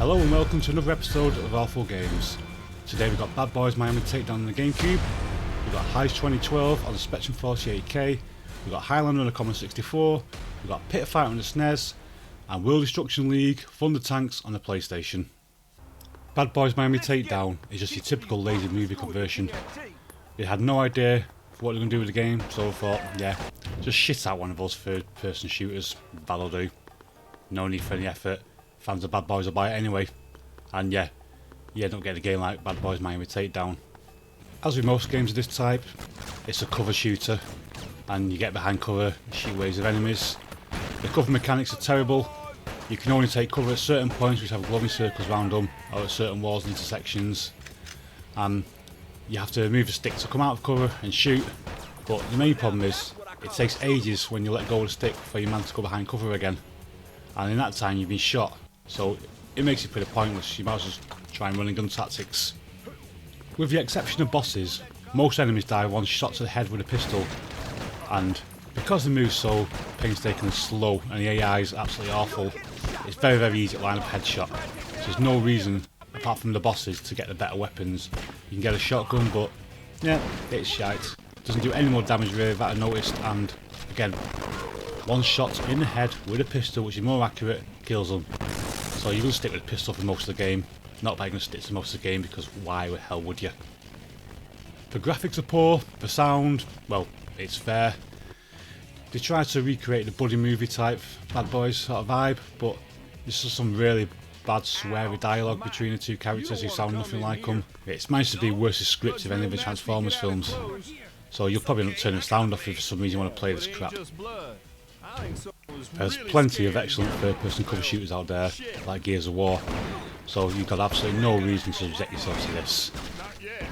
Hello and welcome to another episode of Awful Games. Today we've got Bad Boys Miami Takedown on the Gamecube, we've got Heist 2012 on the Spectrum 48K, we've got Highlander on the Commodore 64, we've got Pit Fight on the SNES, and World Destruction League Thunder Tanks on the PlayStation. Bad Boys Miami Takedown is just your typical lazy movie conversion. They had no idea what they're going to do with the game, so I thought, yeah, just shit out one of those third person shooters, that'll do. No need for any effort. Fans of Bad Boys will buy it anyway, and yeah, you end up getting a game like Bad Boys Miami Takedown. As with most games of this type, it's a cover shooter, and you get behind cover, shoot waves of enemies. The cover mechanics are terrible. You can only take cover at certain points which have glowing circles around them, or at certain walls and intersections. And you have to move a stick to come out of cover and shoot, but the main problem is, it takes ages when you let go of the stick for your man to go behind cover again. And in that time you've been shot, so it makes it pretty pointless. You might as well just try and run and gun tactics. With the exception of bosses, most enemies die one shot to the head with a pistol, and because they move so painstaking and slow and the AI is absolutely awful, it's very easy to line up a headshot. So there's no reason, apart from the bosses, to get the better weapons. You can get a shotgun, but yeah, it's shite. Doesn't do any more damage really that I noticed, and again, one shot in the head with a pistol, which is more accurate, kills them. So you're going to stick with a pistol for most of the game. Not that you're going to stick to most of the game, because why the hell would you? The graphics are poor, the sound, well, it's fair. They tried to recreate the buddy movie type Bad Boys sort of vibe, but there's just some really bad sweary dialogue between the two characters who sound nothing like them. It's managed to be worse as script of any of the Transformers films. So you'll probably end up turning the sound off if for some reason you want to play this crap. There's plenty of excellent third-person cover shooters out there, like Gears of War, so you've got absolutely no reason to subject yourself to this.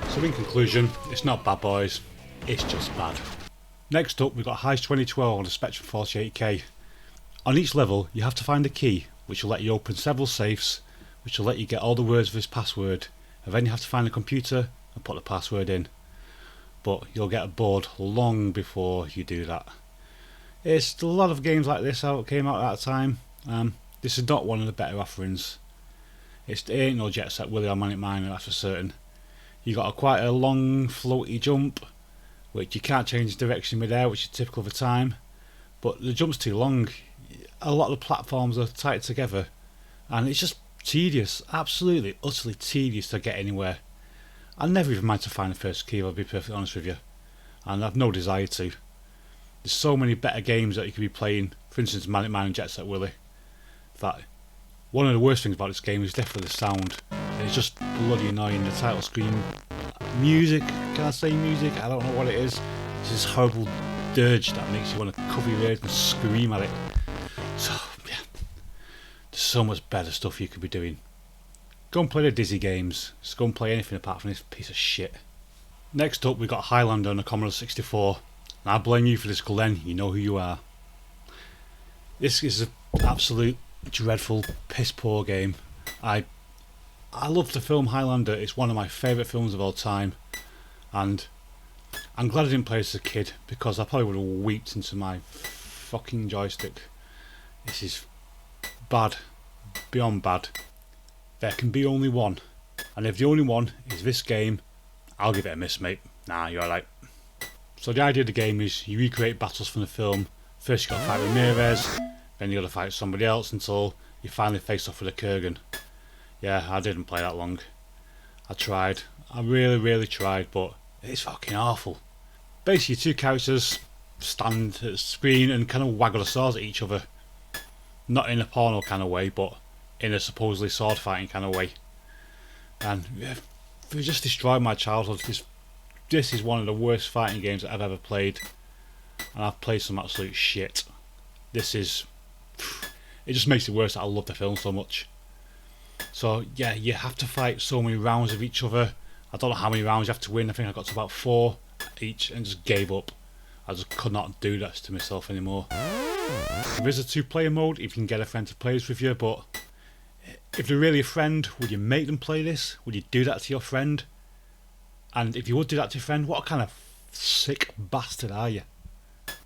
So in conclusion, it's not Bad Boys, it's just bad. Next up, we've got Heist 2012 on the Spectrum 48K. On each level, you have to find a key, which will let you open several safes, which will let you get all the words of this password, and then you have to find a computer and put the password in. But you'll get bored long before you do that. It's a lot of games like this came out at that time. This is not one of the better offerings. It ain't no Jet Set Willy or Manic Miner, that's for certain. You got quite a long floaty jump, which you can't change direction midair, which is typical of the time. But the jump's too long. A lot of the platforms are tight together, and it's just tedious, absolutely, utterly tedious to get anywhere. I never even managed to find the first key, I'll be perfectly honest with you, and I've no desire to. There's so many better games that you could be playing, for instance Manic Miner and Jet Set Willy, that one of the worst things about this game is definitely the sound. It's just bloody annoying. The title screen music, can I say music? I don't know what it is. It's this horrible dirge that makes you want to cover your ears and scream at it. So yeah, there's so much better stuff you could be doing. Go and play the Dizzy games. Just go and play anything apart from this piece of shit. Next up we've got Highlander on the Commodore 64. And I blame you for this, Glenn, you know who you are. This is an absolute dreadful, piss poor game. I love the film Highlander, it's one of my favourite films of all time. And I'm glad I didn't play this as a kid, because I probably would have weeped into my fucking joystick. This is bad, beyond bad. There can be only one. And if the only one is this game, I'll give it a miss, mate. Nah, you're alright. So the idea of the game is you recreate battles from the film. First you got to fight with Ramirez, then you got to fight somebody else until you finally face off with a Kurgan. Yeah, I didn't play that long. I tried. I really tried, but it's fucking awful. Basically, two characters stand at the screen and kind of waggle the swords at each other. Not in a porno kind of way, but in a supposedly sword fighting kind of way. And it just destroyed my childhood. This is one of the worst fighting games that I've ever played, and I've played some absolute shit. It just makes it worse that I love the film so much. So yeah, you have to fight so many rounds of each other. I don't know how many rounds you have to win. I think I got to about 4 each and just gave up. I just could not do that to myself anymore. There is a 2-player mode if you can get a friend to play this with you, but if they're really a friend, would you make them play this? Would you do that to your friend? And if you would do that to your friend, what kind of sick bastard are you?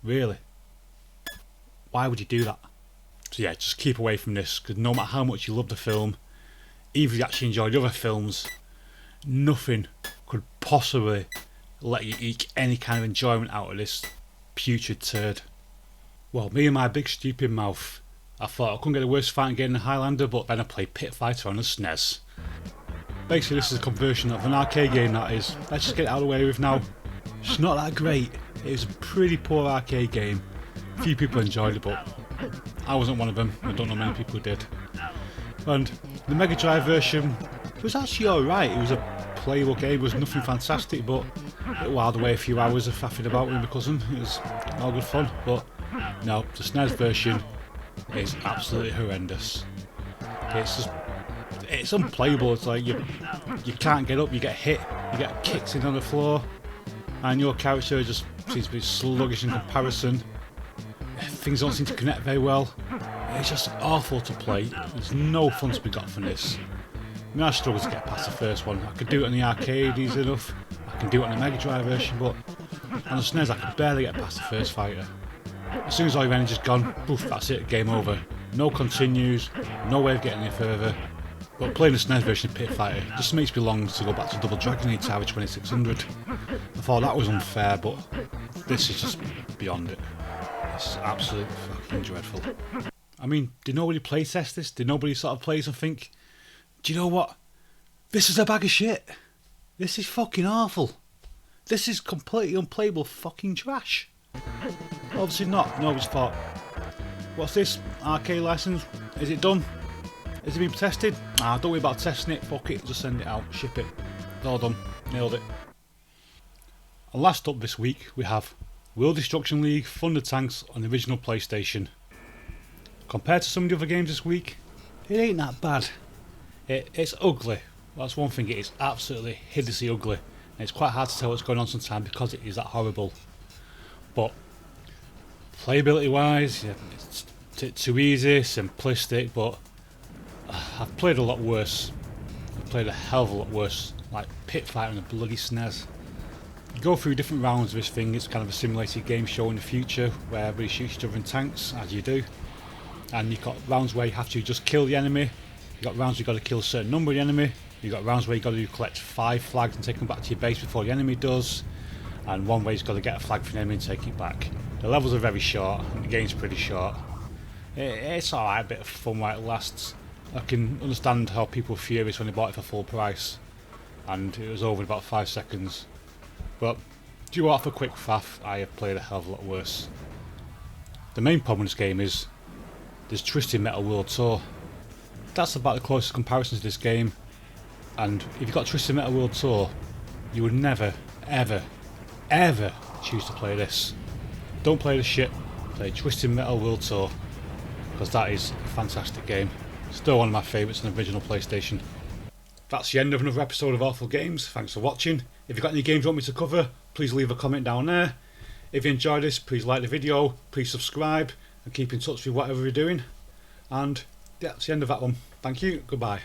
Really? Why would you do that? So yeah, just keep away from this, because no matter how much you love the film, even if you actually enjoyed other films, nothing could possibly let you eke any kind of enjoyment out of this putrid turd. Well, me and my big stupid mouth, I thought I couldn't get a worse fighting game than Highlander, but then I played Pit Fighter on the SNES. Basically, this is a conversion of an arcade game, that is. Let's just get it out of the way with now. It's not that great. It was a pretty poor arcade game. A few people enjoyed it, but I wasn't one of them. I don't know many people who did. And the Mega Drive version was actually alright. It was a playable game. It was nothing fantastic, but it whiled away a few hours of faffing about with my cousin. It was all good fun. But no, the SNES version is absolutely horrendous. It's unplayable. It's like you can't get up, you get hit, you get kicked in on the floor, and your character just seems to be sluggish in comparison. Things don't seem to connect very well. It's just awful to play. There's no fun to be got from this. I mean, I struggled to get past the first one. I could do it on the arcade easy enough. I can do it on the Mega Drive version, but on the SNES I could barely get past the first fighter. As soon as all your energy's gone, poof, that's it, game over. No continues, no way of getting any further. But playing the SNES version of Pit Fighter just makes me long to go back to Double Dragon Age Tower 2600. I thought that was unfair, but this is just beyond it. It's absolutely fucking dreadful. I mean, did nobody playtest this? Did nobody sort of play this and think, do you know what? This is a bag of shit. This is fucking awful. This is completely unplayable fucking trash. Obviously not. Nobody's thought, what's this? Arcade license? Is it done? Has it been tested? Don't worry about testing it. Fuck it. Just send it out. Ship it. It's all done. Nailed it. And last up this week we have World Destruction League Thunder Tanks on the original PlayStation. Compared to some of the other games this week, it ain't that bad. It's ugly. That's one thing. It is absolutely hideously ugly. And it's quite hard to tell what's going on sometimes because it is that horrible. But playability wise, yeah, it's too easy, simplistic, but I've played a lot worse. I've played a hell of a lot worse, like Pit Fighter and the bloody SNES. You go through different rounds of this thing. It's kind of a simulated game show in the future where everybody shoots each other in tanks, as you do. And you've got rounds where you have to just kill the enemy. You've got rounds where you've got to kill a certain number of the enemy. You've got rounds where you've got to collect 5 flags and take them back to your base before the enemy does. And one way you've got to get a flag from the enemy and take it back. The levels are very short, and the game's pretty short. It's alright, a bit of fun while it lasts. I can understand how people were furious when they bought it for full price, and it was over in about 5 seconds. But due off a quick faff, I have played a hell of a lot worse. The main problem with this game is there's Twisted Metal World Tour. That's about the closest comparison to this game, and if you've got Twisted Metal World Tour, you would never, ever, ever choose to play this. Don't play this shit, play Twisted Metal World Tour, because that is a fantastic game. Still one of my favourites on the original PlayStation. That's the end of another episode of Awful Games. Thanks for watching. If you've got any games you want me to cover, please leave a comment down there. If you enjoyed this, please like the video, please subscribe, and keep in touch with whatever we're doing. And yeah, that's the end of that one. Thank you, goodbye.